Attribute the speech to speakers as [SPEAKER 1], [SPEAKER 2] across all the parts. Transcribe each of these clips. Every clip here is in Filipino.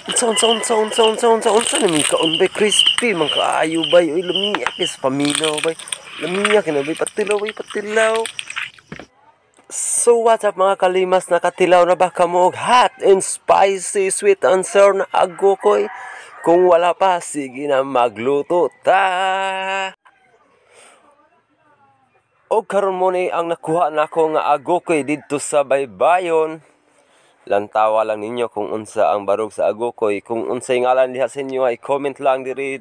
[SPEAKER 1] Unsa na mi kaon bay crispy man kaayo bay oy lamiya kis paminaw bay. Lamiya kina bay patilaw. So what's up mga kalimas, nakatilaw na ba kamo og hot and spicy sweet and sour na agokoy? Kung wala pa, sige na magluto ta. Og karon mo ni ang nakuha nako nga agokoy didto sa baybayon. Lantawa lang ninyo kung unsa ang barog sa agokoy. Kung unsay ngalan diha sa inyo ay comment lang diri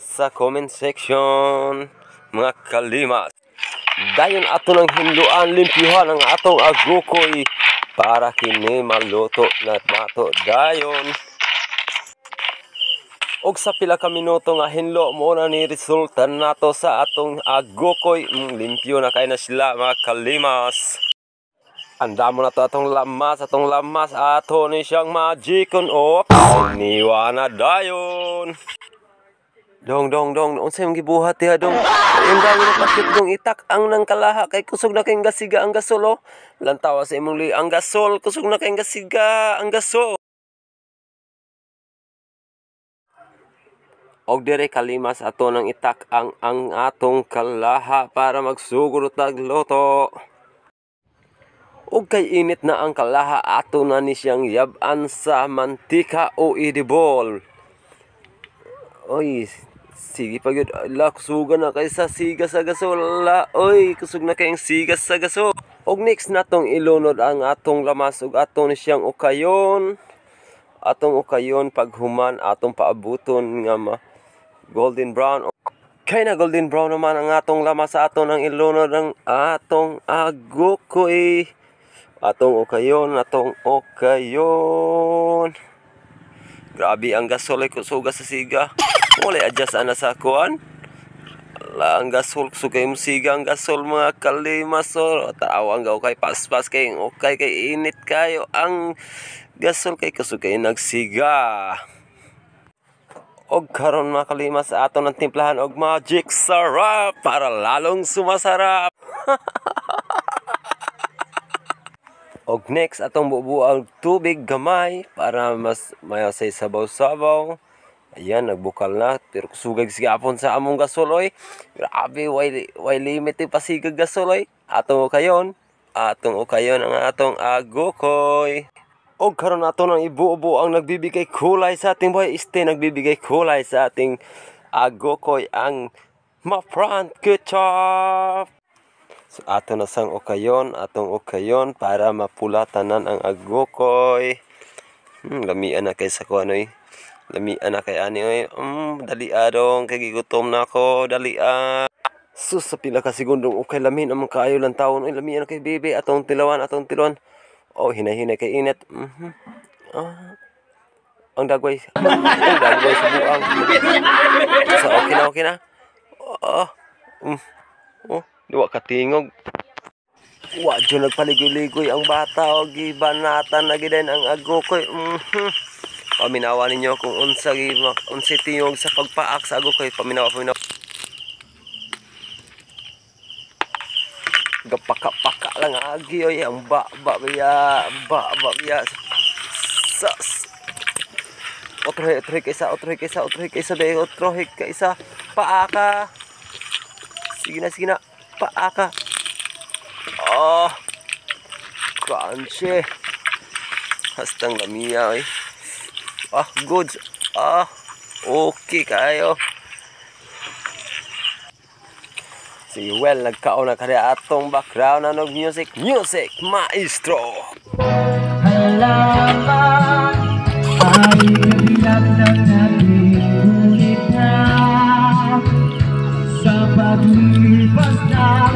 [SPEAKER 1] sa comment section mga kalimas. Dayon ato nang hinluan, limpyuhan ang atong agokoy para kini maluto na nato dayon. Og sa pila ka minuto nga hinlo mo na ni resulta nato sa atong agokoy. Limpyo na kay na sila mga kalimas. Anda mo na to atong lamas ato ni siyang magicon op. Iniwa na dayon. Dong, unsay mong gibuhat diha dong? Yung dami na pakit dong itak ang nang kalaha kay kusog na kayong gasiga ang gasol oh. Lantawa sa imong li ang gasol, kusog na kayong gasiga ang gasol. Og dire kalimas ato nang itak ang atong kalaha para magsugod tag luto. Og kay init na ang kalaha ato na ni siyang yab-an sa mantika o idibol. Oy, sige pa gyud la kusugan na kay sa siga sa gasol la. Oy, kusog na kayong sigas sa gasol. Og next natong ilunod ang atong lamas ug ato ni siyang ukayon. Atong ukayon paghuman atong paabuton nga golden brown. Kay na golden brown naman ang atong lamas sa ato nang ilunod ang atong agokoy. Atong ukayon. Grabe ang gasol ay kusuga sa siga. Wala adjust ana sa kuan. La ang gasol kusugay mo siga ang gasol mga kalimas. Taawang gaw kay paspas kay okay kay init kayo ang gasol kay kusugay nagsiga. Og karon mga kalimas ato ng timplahan og magic sarap para lalong sumasarap. Og next atong bubuang tubig gamay para mas mayasay sabaw-sabaw. Ayan, nagbukal na pero kusugag sigapon sa among gasol oy. Grabe way limit pasigag gasol oy. Atong ukayon ang atong agokoy. Og karon nato nang ibuo ang nagbibigay kulay sa ating buhay. Nagbibigay kulay sa ating agokoy ang ma-front ketchup. So ato na sang atong ukayon para mapulatanan ang agokoy. Lamian na kay sa kuan oy. Lamian na kay ani oy. Dali adong kay gigutom na ako, dali a. Sus sa pila ka segundong okay lamin ang kaayo lang taon oy. Lamian na kay bebe atong tilawan. Oh, hinay kay init. Ang dagway sa buang. So okay na. Duwa katingog. Wa jud nagpaligoy-ligoy ang bata og gibanatan na giden ang agokoy. Paminawa ninyo kung unsay tingog sa pagpaak sa agokoy. Paminawa. Gapaka-paka lang agi oy ang ba biya. Sas. Otrohe kaysa paaka. Sige na. Paaka. Crunchy. Hastang lamiya oy. Good. Okay kayo. Sige, well, nagkaon na kaya atong background na music maestro.
[SPEAKER 2] Halaman ay kabilang ng ating ulit na sa paglipas na